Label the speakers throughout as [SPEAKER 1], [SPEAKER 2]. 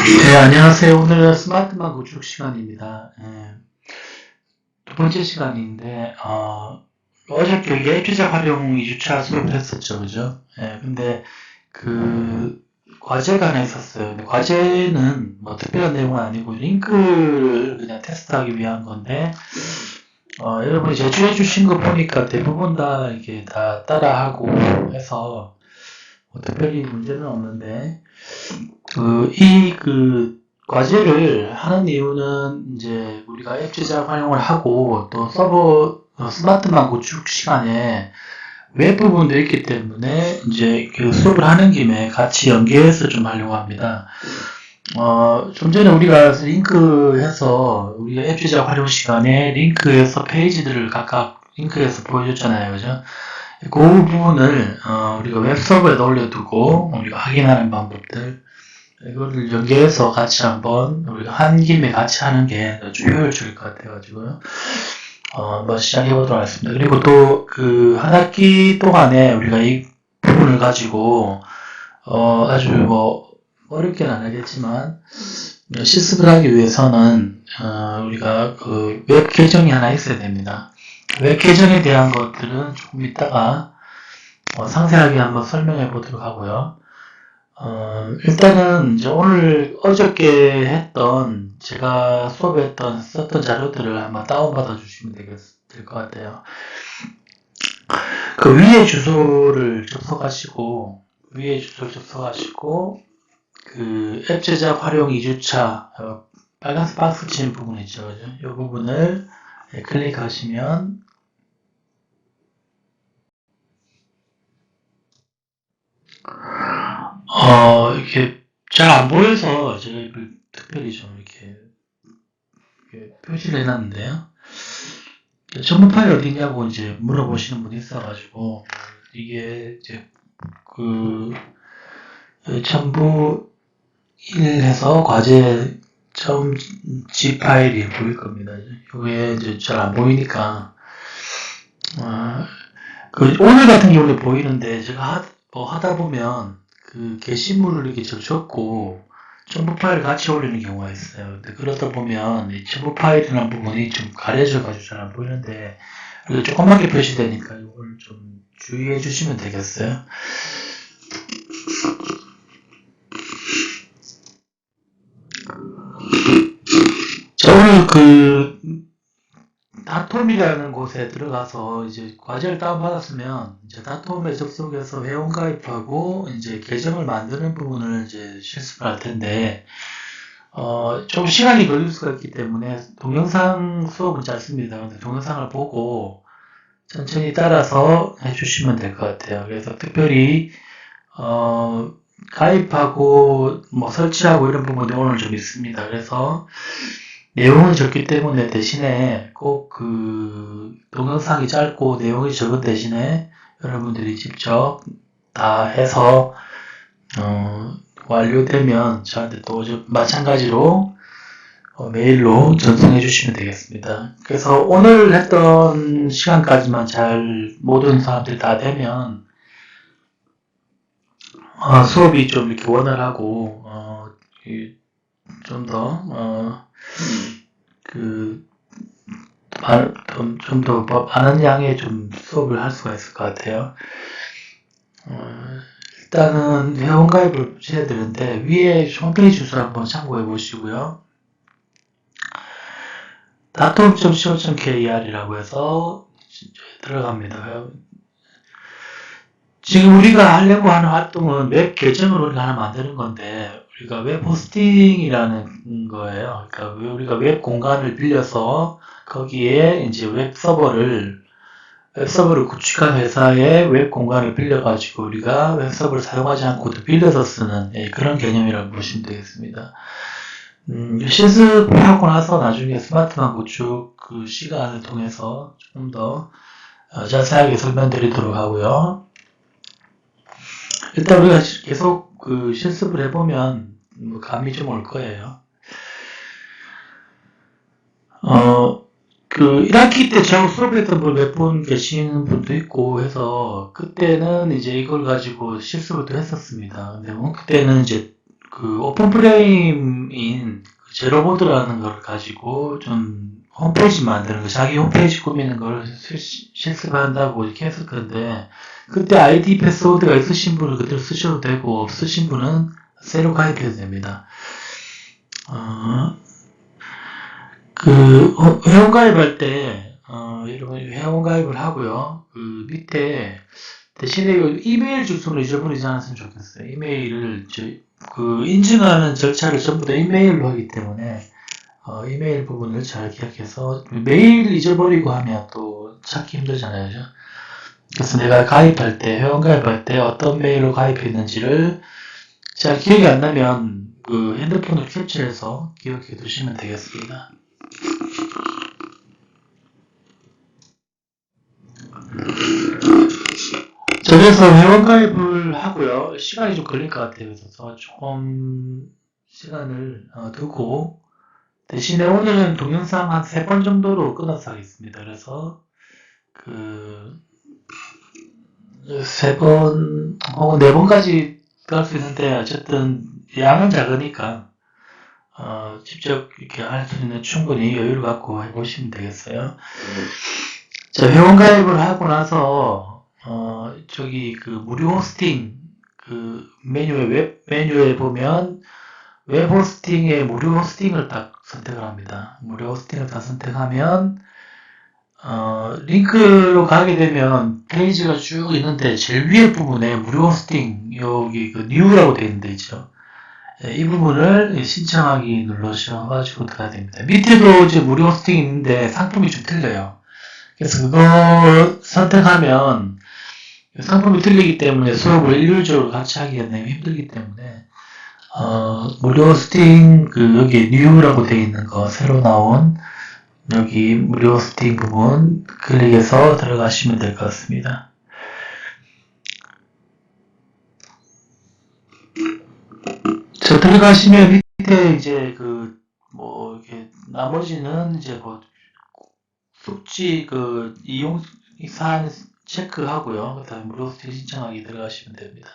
[SPEAKER 1] 네, 안녕하세요. 오늘은 스마트만 구축 시간입니다. 두 번째 시간인데, 어저께 이게 앱주작 활용 2주차 수업을 했었죠, 그죠? 근데 과제가 하나 있었어요. 근데 과제는 뭐 특별한 내용은 아니고, 링크를 그냥 테스트하기 위한 건데, 여러분이 제출해 주신 거 보니까 대부분 다 이게 다 따라하고 해서, 뭐 특별히 문제는 없는데, 과제를 하는 이유는 이제 우리가 앱 제작 활용을 하고 또 스마트만 구축 시간에 웹 부분도 있기 때문에 이제 그 수업을 하는 김에 같이 연계해서 좀 하려고 합니다. 좀 전에 우리가 링크해서 우리가 앱 제작 활용 시간에 링크해서 페이지들을 각각 링크해서 보여줬잖아요. 그죠? 그 부분을 우리가 웹 서버에 올려두고 우리가 확인하는 방법들 이거를 연계해서 같이 한번 우리가 한 김에 같이 하는 게 좀 효율적일 것 같아가지고요. 한번 시작해 보도록 하겠습니다. 그리고 또 한 학기 동안에 우리가 이 부분을 가지고 아주 뭐 어렵게는 안 하겠지만 실습을 하기 위해서는 우리가 웹 계정이 하나 있어야 됩니다. 웹 계정에 대한 것들은 조금 이따가 상세하게 한번 설명해 보도록 하고요. 일단은 이제 어저께 제가 수업에 썼던 자료들을 한번 다운받아 주시면 될 것 같아요. 그 위에 주소를 접속하시고, 앱 제작 활용 2주차, 빨간색 박스 친 부분 있죠. 그죠? 이 부분을 클릭하시면, 이렇게 잘 안 보여서 제가 이걸 특별히 좀 이렇게 표시를 해놨는데요. 전문 파일 어디 있냐고 이제 물어보시는 분이 있어가지고, 이게 이제 첨부 1 해서 과제 .g 파일이 보일 겁니다. 이게 이제 잘 안 보이니까, 오늘 같은 경우에 보이는데, 제가 하다 보면, 게시물을 이렇게 적고, 첨부 파일을 같이 올리는 경우가 있어요. 근데 그러다 보면, 이 첨부 파일이라는 부분이 좀 가려져가지고 잘 안 보이는데, 조그맣게 표시되니까 이걸 좀 주의해 주시면 되겠어요. 자, 오늘 다톰이라는 곳에 들어가서 이제 과제를 다운받았으면 이제 다톰에 접속해서 회원 가입하고 이제 계정을 만드는 부분을 이제 실습을 할 텐데 좀 시간이 걸릴 수가 있기 때문에 동영상 수업은 짧습니다. 근데 동영상을 보고 천천히 따라서 해주시면 될 것 같아요. 그래서 특별히 가입하고 뭐 설치하고 이런 부분이 오늘 좀 있습니다. 그래서 내용은 적기 때문에 대신에 꼭 동영상이 짧고 내용이 적은 대신에 여러분들이 직접 다 해서 완료되면 저한테 또 마찬가지로 메일로 전송해 주시면 되겠습니다. 그래서 오늘 했던 시간까지만 모든 사람들이 다 되면 수업이 좀 이렇게 원활하고 좀 더 좀 더 많은 양의 좀 수업을 할 수가 있을 것 같아요. 일단은 회원가입을 해야 되는데 위에 홈페이지 주소를 한번 참고해 보시고요. datom.co.kr이라고 해서 들어갑니다. 지금 우리가 하려고 하는 활동은 웹 계정을 우리가 하나 만드는 건데 우리가 웹 호스팅이라는 거예요. 그러니까 우리가 웹 공간을 빌려서 거기에 이제 웹 서버를 구축한 회사의 웹 공간을 빌려가지고 우리가 웹 서버를 사용하지 않고도 빌려서 쓰는 그런 개념이라고 보시면 되겠습니다. 실습하고 나서 나중에 스마트만 구축 시간을 통해서 조금 더 자세하게 설명드리도록 하고요. 일단 우리가 계속 실습을 해보면 감이 좀 올 거예요. 1학기 때 저하고 수업했던 분 몇 분 계시는 분도 있고 해서 그때는 이제 이걸 가지고 실습을 또 했었습니다. 근데 그때는 이제 그 오픈 프레임인 제로보드라는 걸 가지고 좀 홈페이지 만드는 거, 자기 홈페이지 꾸미는 걸 실습한다고 이렇게 했었는데, 그때 아이디 패스워드가 있으신 분은 그대로 쓰셔도 되고, 없으신 분은 새로 가입해도 됩니다. 회원 가입할 때, 여러분, 회원 가입을 하고요. 그 밑에, 대신에 이메일 주소는 잊어버리지 않았으면 좋겠어요. 이메일을, 인증하는 절차를 전부 다 이메일로 하기 때문에, 이메일 부분을 잘 기억해서, 메일 잊어버리고 하면 또 찾기 힘들잖아요. 그죠? 그래서 내가 가입할 때, 회원 가입할 때 어떤 메일로 가입했는지를 잘 기억이 안 나면, 그 핸드폰을 캡처해서 기억해 두시면 되겠습니다. 그래서 회원 가입을 하고요. 시간이 좀 걸릴 것 같아요. 그래서 조금 시간을 두고, 대신에 오늘은 동영상 한 3번 정도로 끊어서 하겠습니다. 그래서 3번 혹은 4번까지 할 수 있는데, 어쨌든 양은 작으니까 직접 이렇게 할 수 있는 충분히 여유를 갖고 해보시면 되겠어요. 자, 회원 가입을 하고 나서 무료 호스팅 메뉴에 웹 메뉴에 보면 웹 호스팅에 무료 호스팅을 딱 선택을 합니다. 무료 호스팅을 딱 선택하면 링크로 가게 되면 페이지가 쭉 있는데 제일 위에 부분에 무료 호스팅 여기 뉴라고 되어 있는 데 있죠. 이 부분을 신청하기 눌러주셔가지고 들어가야 됩니다. 밑에도 이제 무료 호스팅이 있는데 상품이 좀 틀려요. 그래서 그거 선택하면 상품이 틀리기 때문에 수업을 일률적으로 같이 하기가 너무 힘들기 때문에 무료 호스팅 여기 뉴라고 되어 있는 거 새로 나온 여기 무료 호스팅 부분 클릭해서 들어가시면 될 것 같습니다. 저 들어가시면 밑에 이제 이렇게 나머지는 이제 숙지 이용 사안 체크하고요. 그 다음에 무료 호스팅 신청하기 들어가시면 됩니다.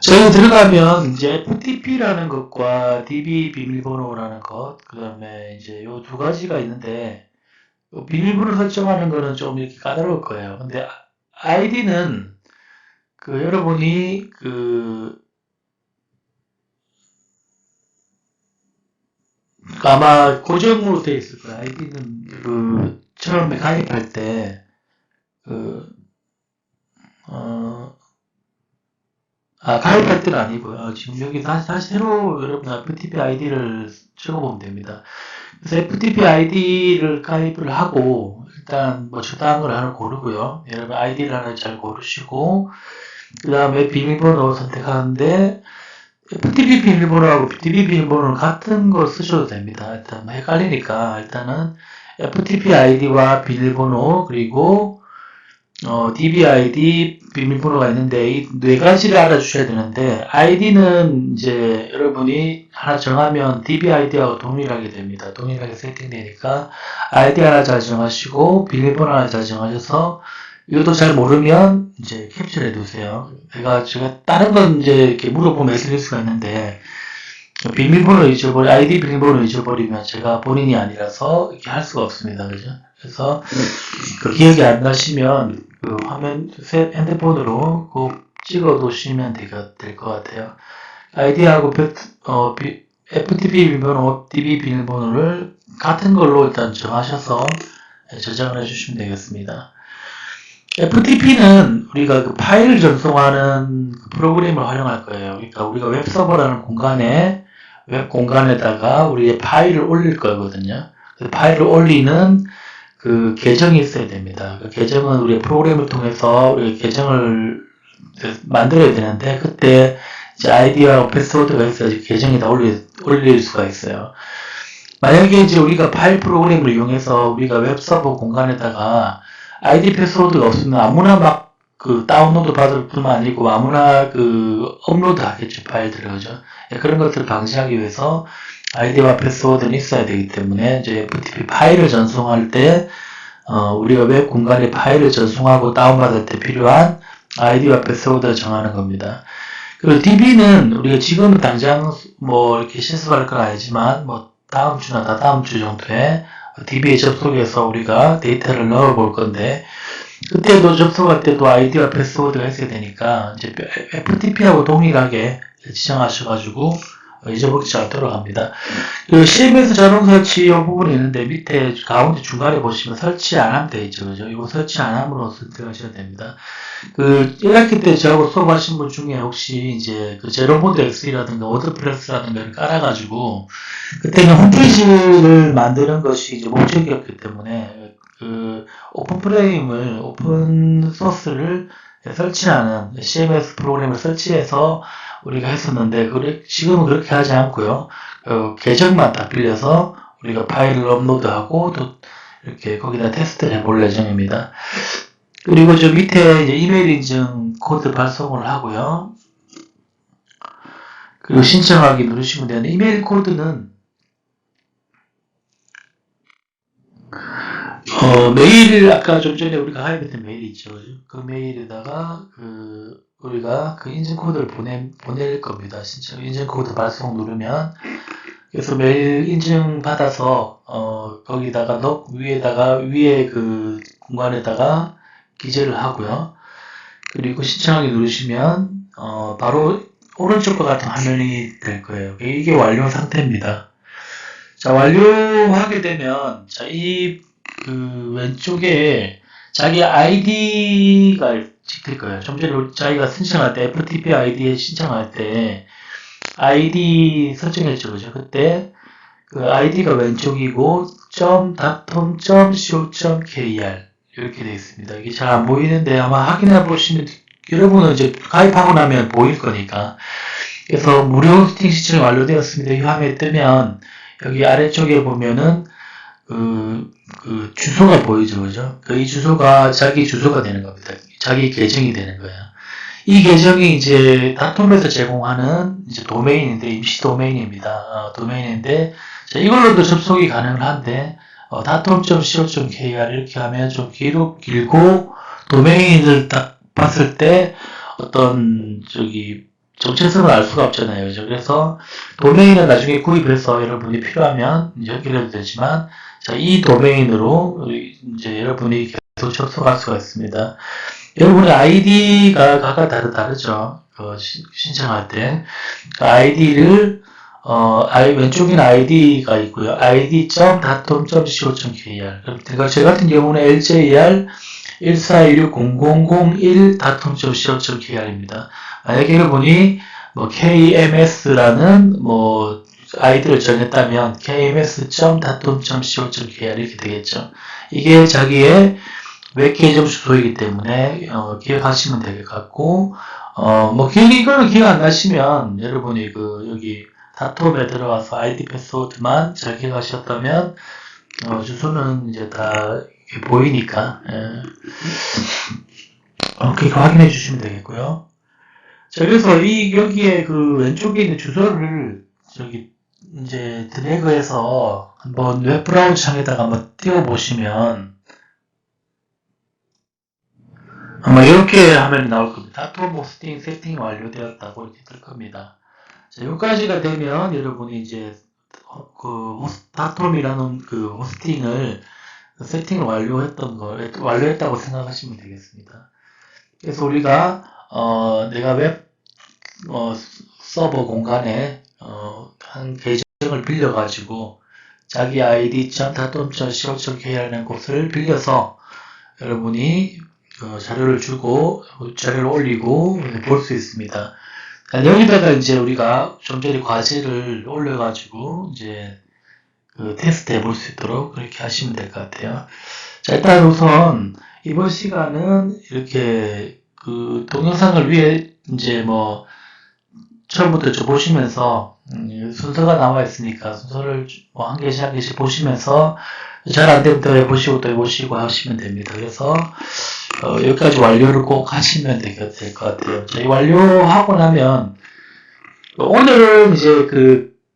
[SPEAKER 1] 저희 들어가면 이제 FTP라는 것과 DB 비밀번호라는 것, 그 다음에 이제 요 두 가지가 있는데, 비밀번호 설정하는 거는 좀 이렇게 까다로울 거예요. 근데 아이디는 여러분이 아마 고정으로 되어 있을 거예요. 아이디는 처음에 가입할 때 가입할 때는 아니고요. 지금 여기 다시 새로 여러분 FTP 아이디를 적어보면 됩니다. 그래서 FTP 아이디를 가입을 하고 일단 적당한 걸 하나 고르고요. 여러분 아이디를 하나 잘 고르시고 그 다음에 비밀번호 선택하는데 FTP 비밀번호하고 DB 비밀번호는 같은 거 쓰셔도 됩니다. 일단 헷갈리니까 일단은 FTP 아이디와 비밀번호 그리고 DB 아이디 비밀번호가 있는데 이 네 가지를 알아주셔야 되는데 아이디는 이제 여러분이 하나 정하면 DB 아이디하고 동일하게 됩니다. 동일하게 세팅되니까 아이디 하나 잘 정하시고 비밀번호 하나 잘 정하셔서 이것도 잘 모르면 이제 캡처를 해두세요. 제가 다른 건 이제 이렇게 물어보면 해드릴 수가 있는데 아이디 비밀번호 잊어버리면 제가 본인이 아니라서 이렇게 할 수가 없습니다. 그죠? 그래서 기억이 안 나시면 화면 핸드폰으로 꼭 찍어 두시면 될 것 같아요. 아이디하고 FTP 비밀번호, DB 비밀번호를 같은 걸로 일단 정하셔서 저장을 해주시면 되겠습니다. FTP는 우리가 파일을 전송하는 프로그램을 활용할 거예요. 그러니까 우리가 웹서버라는 웹 공간에다가 우리의 파일을 올릴 거거든요. 그 파일을 올리는 계정이 있어야 됩니다. 그 계정은 우리의 프로그램을 통해서 우리가 계정을 만들어야 되는데 그때 이제 아이디와 패스워드가 있어야지 계정이 다 올릴 수가 있어요. 만약에 이제 우리가 파일 프로그램을 이용해서 우리가 웹서버 공간에다가 아이디 패스워드가 없으면 아무나 다운로드 받을 뿐만 아니고 아무나 업로드 하겠죠, 파일들을. 그죠? 그런 것들을 방지하기 위해서 아이디와 패스워드는 있어야 되기 때문에 이제 FTP 파일을 전송할 때 우리가 웹 공간에 파일을 전송하고 다운받을 때 필요한 아이디와 패스워드를 정하는 겁니다. 그리고 DB는 우리가 지금 당장 뭐 이렇게 실습할 건 아니지만 뭐 다음 주나 다다음 주 정도에 DB에 접속해서 우리가 데이터를 넣어 볼 건데, 그때도 접속할 때도 아이디와 패스워드가 있어야 되니까 이제 FTP하고 동일하게 지정하셔가지고 잊어먹지 않도록 합니다. 그 CMS 자동 설치 이 부분이 있는데 밑에 가운데 중간에 보시면 설치 안 하면 되어 있죠. 그죠? 이거 설치 안 함으로 선택하셔야 됩니다. 그 1학기 때 저하고 수업하신 분 중에 혹시 이제 그 제로모드 X라든가 워드프레스라든가 깔아가지고 그때는 홈페이지를 만드는 것이 이제 목적이었기 때문에 그 오픈프레임을 오픈 소스를 설치하는 CMS 프로그램을 설치해서 우리가 했었는데 지금은 그렇게 하지 않고요. 계정만 다 빌려서 우리가 파일을 업로드하고 또 이렇게 거기다 테스트를 해볼 예정입니다. 그리고 저 밑에 이제 이메일 인증 코드 발송을 하고요. 그리고 신청하기 누르시면 되는데, 이메일 코드는 메일을 아까 좀 전에 우리가 하이브된 메일이 있죠. 그 메일에다가 우리가 그 인증 코드를 보낼 겁니다. 인증 코드 발송 누르면, 그래서 메일 인증 받아서 거기다가 위에 그 공간에다가 기재를 하고요. 그리고 신청하기 누르시면 바로 오른쪽과 같은 화면이 될 거예요. 이게 완료 상태입니다. 자, 완료하게 되면 그 왼쪽에 자기 아이디가 찍힐 거예요. 좀 전에 자기가 신청할 때 FTP 아이디에 신청할 때 아이디 설정했죠, 그죠? 그때 그 아이디가 왼쪽이고 .datom.co.kr 이렇게 되어 있습니다. 이게 잘 안 보이는데 아마 확인해 보시면, 여러분은 이제 가입하고 나면 보일 거니까. 그래서 무료 호스팅 신청이 완료되었습니다. 이 화면에 뜨면 여기 아래쪽에 보면은 그 주소가 보이죠, 그죠? 이 주소가 자기 주소가 되는 겁니다. 자기 계정이 되는 거예요. 이 계정이 이제 다톰에서 제공하는 이제 도메인인데, 임시 도메인입니다. 도메인인데, 이걸로도 접속이 가능한데, datom.co.kr 이렇게 하면 좀 길고, 도메인을 딱 봤을 때 어떤 정체성을 알 수가 없잖아요. 그죠? 그래서 도메인을 나중에 구입해서 여러분이 필요하면 연결해도 되지만, 자, 이 도메인으로 이제 여러분이 계속 접속할 수가 있습니다. 여러분의 아이디가 각각 다르죠. 신청할 때. 아이디를, 왼쪽에는 아이디가 있고요. id.datom.co.kr. 그러니까 저 같은 경우는 LJR 1416001datom.co.kr입니다. 만약에 여러분이 KMS라는 아이디를 정했다면 kms.datom.co.kr 이렇게 되겠죠. 이게 자기의 웹 계정 주소이기 때문에 기억하시면 될 것 같고, 이거는 기억 안 나시면 여러분이 여기 다톰에 들어가서 아이디 패스워드만 잘 기억하셨다면 주소는 이제 다 보이니까 그렇게 확인해 주시면 되겠고요. 자, 그래서 여기에 왼쪽에 있는 주소를 이제 드래그해서 한번 웹 브라우저 창에다가 한번 띄워보시면 아마 이렇게 화면이 나올 겁니다. 다톰 호스팅 세팅이 완료되었다고 이렇게 뜰 겁니다. 자, 여기까지가 되면 여러분이 이제 다톰이라는 호스팅을 세팅을 완료했다고 생각하시면 되겠습니다. 그래서 우리가 내가 웹 서버 공간에 한 계정을 빌려가지고 자기 id.datom.co.kr라는 곳을 빌려서 여러분이 자료를 올리고 볼 수 있습니다. 여기다가 이제 우리가 좀 전에 과제를 올려가지고 이제 테스트 해볼 수 있도록 그렇게 하시면 될 것 같아요. 자, 일단 우선 이번 시간은 이렇게 동영상을 위에 이제 처음부터 보시면서 순서가 나와 있으니까 순서를 한 개씩 한 개씩 보시면서 잘 안 되면 또 해보시고 또 해보시고 하시면 됩니다. 그래서 여기까지 완료를 꼭 하시면 될 것 같아요. 자, 이 완료하고 나면 오늘은 이제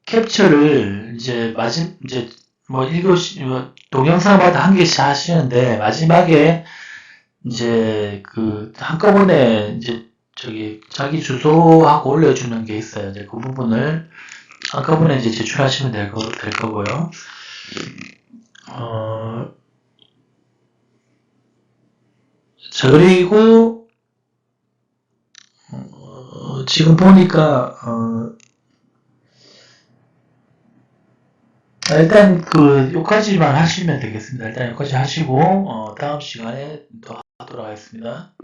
[SPEAKER 1] 캡처를 이제 뭐 1교시, 동영상마다 한 개씩 하시는데, 마지막에 이제 한꺼번에 이제 자기 주소하고 올려주는 게 있어요. 이제 그 부분을 한꺼번에 이제 제출하시면 될 거고요. 자, 그리고, 지금 보니까, 일단 요까지만 하시면 되겠습니다. 일단 여기까지 하시고, 다음 시간에 또 하도록 하겠습니다.